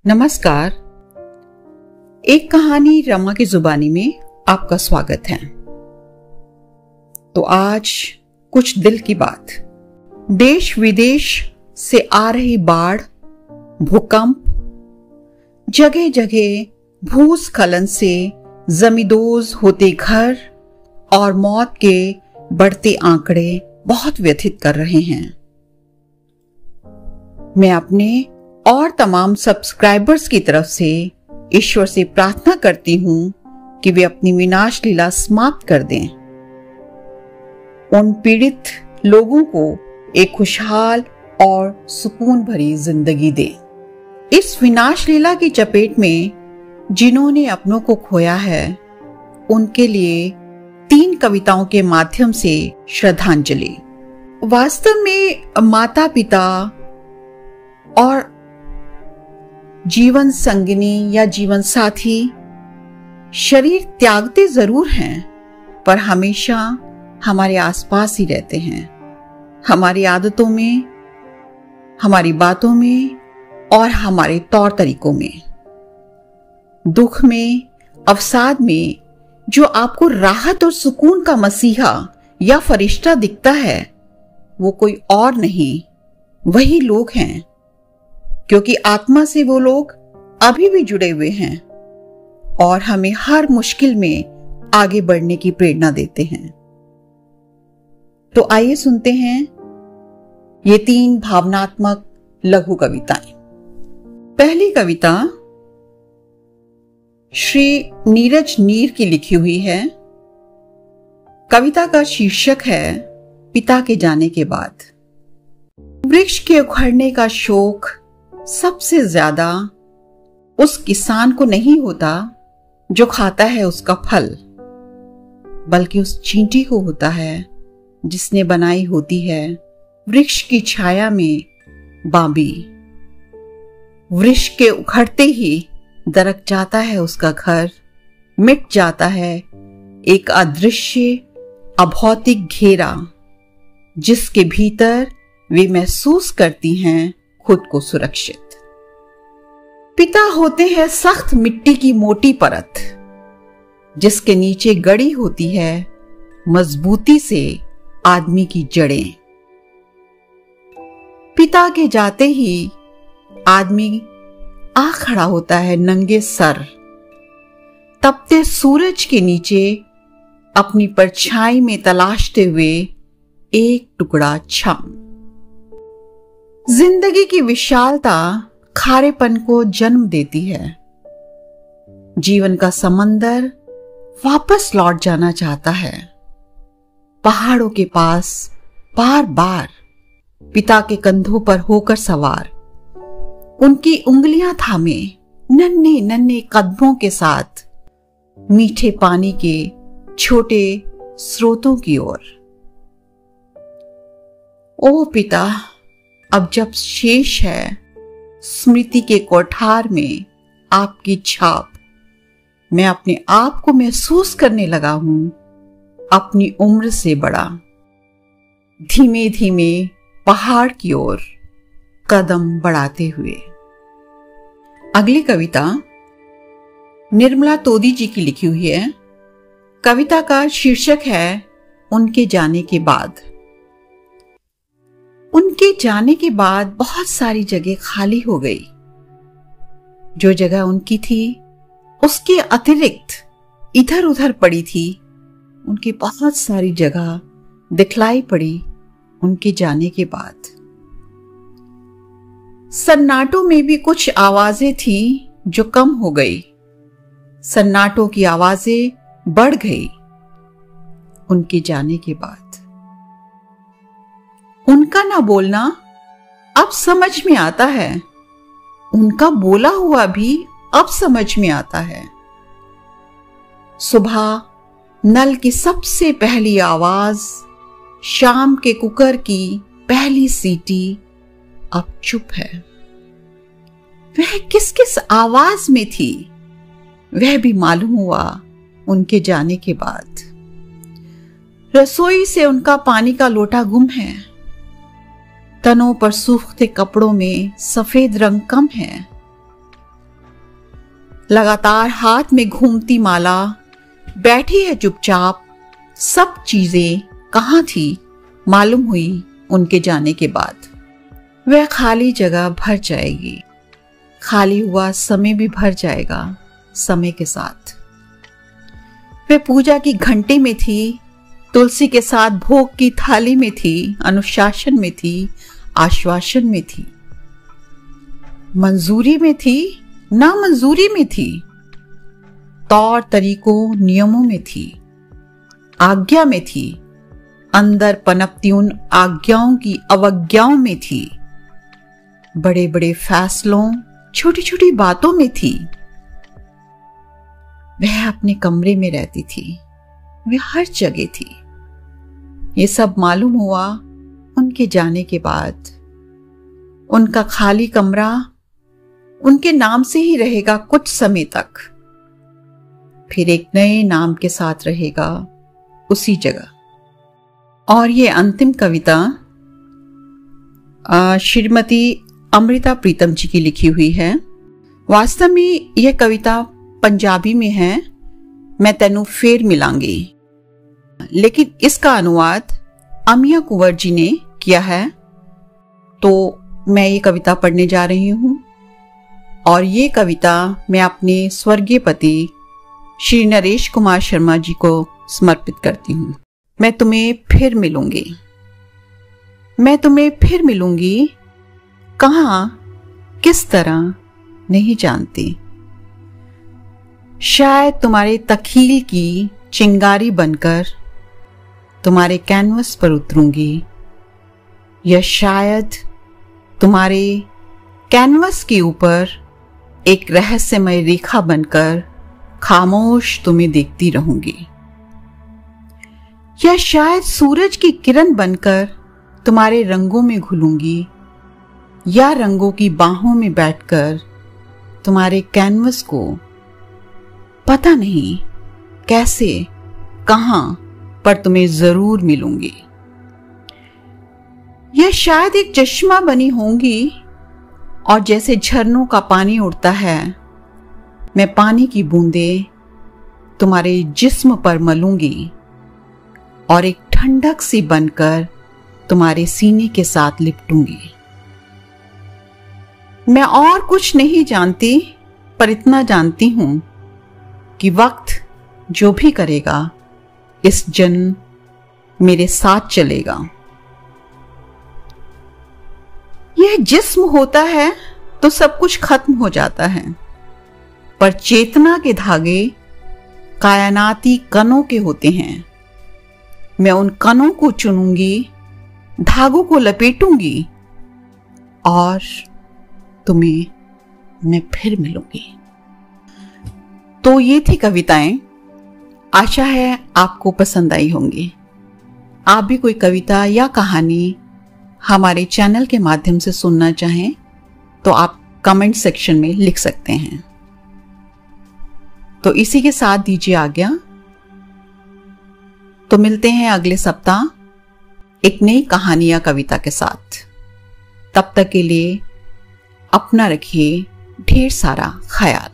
नमस्कार। एक कहानी रमा की जुबानी में आपका स्वागत है। तो आज कुछ दिल की बात। देश विदेश से आ रही बाढ़, भूकंप, जगह जगह भूस्खलन से जमींदोज होते घर और मौत के बढ़ते आंकड़े बहुत व्यथित कर रहे हैं। मैं अपने और तमाम सब्सक्राइबर्स की तरफ से ईश्वर से प्रार्थना करती हूं कि वे अपनी विनाश लीला समाप्त कर दें, उन पीड़ित लोगों को एक खुशहाल और सुकून भरी जिंदगी दें। इस विनाश लीला की चपेट में जिन्होंने अपनों को खोया है, उनके लिए 3 कविताओं के माध्यम से श्रद्धांजलि। वास्तव में माता पिता और जीवन संगिनी या जीवन साथी शरीर त्यागते जरूर हैं, पर हमेशा हमारे आसपास ही रहते हैं, हमारी आदतों में, हमारी बातों में और हमारे तौर तरीकों में। दुख में, अवसाद में जो आपको राहत और सुकून का मसीहा या फरिश्ता दिखता है, वो कोई और नहीं, वही लोग हैं, क्योंकि आत्मा से वो लोग अभी भी जुड़े हुए हैं और हमें हर मुश्किल में आगे बढ़ने की प्रेरणा देते हैं। तो आइए सुनते हैं ये 3 भावनात्मक लघु कविताएं। पहली कविता श्री नीरज नीर की लिखी हुई है। कविता का शीर्षक है पिता के जाने के बाद। वृक्ष के उखड़ने का शोक सबसे ज्यादा उस किसान को नहीं होता जो खाता है उसका फल, बल्कि उस चींटी को होता है जिसने बनाई होती है वृक्ष की छाया में बांबी। वृक्ष के उखड़ते ही दरक जाता है उसका घर, मिट जाता है एक अदृश्य अभौतिक घेरा, जिसके भीतर वे महसूस करती हैं खुद को सुरक्षित। पिता होते हैं सख्त मिट्टी की मोटी परत, जिसके नीचे गड़ी होती है मजबूती से आदमी की जड़ें। पिता के जाते ही आदमी आ खड़ा होता है नंगे सर, तपते सूरज के नीचे अपनी परछाई में तलाशते हुए एक टुकड़ा छांव। जिंदगी की विशालता खारेपन को जन्म देती है। जीवन का समंदर वापस लौट जाना चाहता है। पहाड़ों के पास बार बार पिता के कंधों पर होकर सवार, उनकी उंगलियां थामे नन्हे नन्हे कदमों के साथ मीठे पानी के छोटे स्रोतों की ओर। ओ पिता, अब जब शेष है स्मृति के कोठार में आपकी छाप, मैं अपने आप को महसूस करने लगा हूं अपनी उम्र से बड़ा। धीमे धीमे पहाड़ की ओर कदम बढ़ाते हुए। अगली कविता निर्मला तोदी जी की लिखी हुई है। कविता का शीर्षक है उनके जाने के बाद। उनके जाने के बाद बहुत सारी जगह खाली हो गई। जो जगह उनकी थी उसके अतिरिक्त इधर उधर पड़ी थी, उनकी बहुत सारी जगह दिखलाई पड़ी उनके जाने के बाद। सन्नाटों में भी कुछ आवाजें थी जो कम हो गई। सन्नाटों की आवाजें बढ़ गई उनके जाने के बाद। उनका ना बोलना अब समझ में आता है, उनका बोला हुआ भी अब समझ में आता है। सुबह नल की सबसे पहली आवाज, शाम के कुकर की पहली सीटी अब चुप है। वह किस किस आवाज में थी, वह भी मालूम हुआ उनके जाने के बाद। रसोई से उनका पानी का लोटा गुम है। तनों पर सूखते कपड़ों में सफेद रंग कम है। लगातार हाथ में घूमती माला बैठी है चुपचाप। सब चीजें कहाँ थी मालूम हुई उनके जाने के बाद। वह खाली जगह भर जाएगी, खाली हुआ समय भी भर जाएगा समय के साथ। वह पूजा की घंटे में थी, तुलसी के साथ भोग की थाली में थी, अनुशासन में थी, आश्वासन में थी, मंजूरी में थी, ना मंजूरी में थी, तौर तरीकों नियमों में थी, आज्ञा में थी, अंदर पनपती उन आज्ञाओं की अवज्ञाओं में थी, बड़े बड़े फैसलों छोटी छोटी बातों में थी। वह अपने कमरे में रहती थी, वह हर जगह थी। ये सब मालूम हुआ उनके जाने के बाद। उनका खाली कमरा उनके नाम से ही रहेगा कुछ समय तक, फिर एक नए नाम के साथ रहेगा उसी जगह। और ये अंतिम कविता श्रीमती अमृता प्रीतम जी की लिखी हुई है। वास्तव में यह कविता पंजाबी में है, मैं तेनू फेर मिलांगी, लेकिन इसका अनुवाद अमिया कुंवर जी ने किया है। तो मैं ये कविता पढ़ने जा रही हूं और ये कविता मैं अपने स्वर्गीय पति श्री नरेश कुमार शर्मा जी को समर्पित करती हूं। मैं तुम्हें फिर मिलूंगी, मैं तुम्हें फिर मिलूंगी, कहां किस तरह नहीं जानती। शायद तुम्हारे तखील की चिंगारी बनकर तुम्हारे कैनवस पर उतरूंगी, या शायद तुम्हारे कैनवस के ऊपर एक रहस्यमय रेखा बनकर खामोश तुम्हें देखती रहूंगी, या शायद सूरज की किरण बनकर तुम्हारे रंगों में घुलूंगी, या रंगों की बाहों में बैठकर तुम्हारे कैनवस को पता नहीं कैसे कहां पर तुम्हें जरूर मिलूंगी। यह शायद एक चश्मा बनी होंगी और जैसे झरनों का पानी उड़ता है, मैं पानी की बूंदें तुम्हारे जिस्म पर मलूंगी और एक ठंडक सी बनकर तुम्हारे सीने के साथ लिपटूंगी। मैं और कुछ नहीं जानती, पर इतना जानती हूं कि वक्त जो भी करेगा इस जन्म मेरे साथ चलेगा। यह जिस्म होता है तो सब कुछ खत्म हो जाता है, पर चेतना के धागे कायनाती कणों के होते हैं। मैं उन कणों को चुनूंगी, धागों को लपेटूंगी और तुम्हें मैं फिर मिलूंगी। तो ये थी कविताएं। आशा है आपको पसंद आई होंगी। आप भी कोई कविता या कहानी हमारे चैनल के माध्यम से सुनना चाहें तो आप कमेंट सेक्शन में लिख सकते हैं। तो इसी के साथ दीजिए आज्ञा। तो मिलते हैं अगले सप्ताह एक नई कहानी या कविता के साथ। तब तक के लिए अपना रखिए ढेर सारा ख्याल।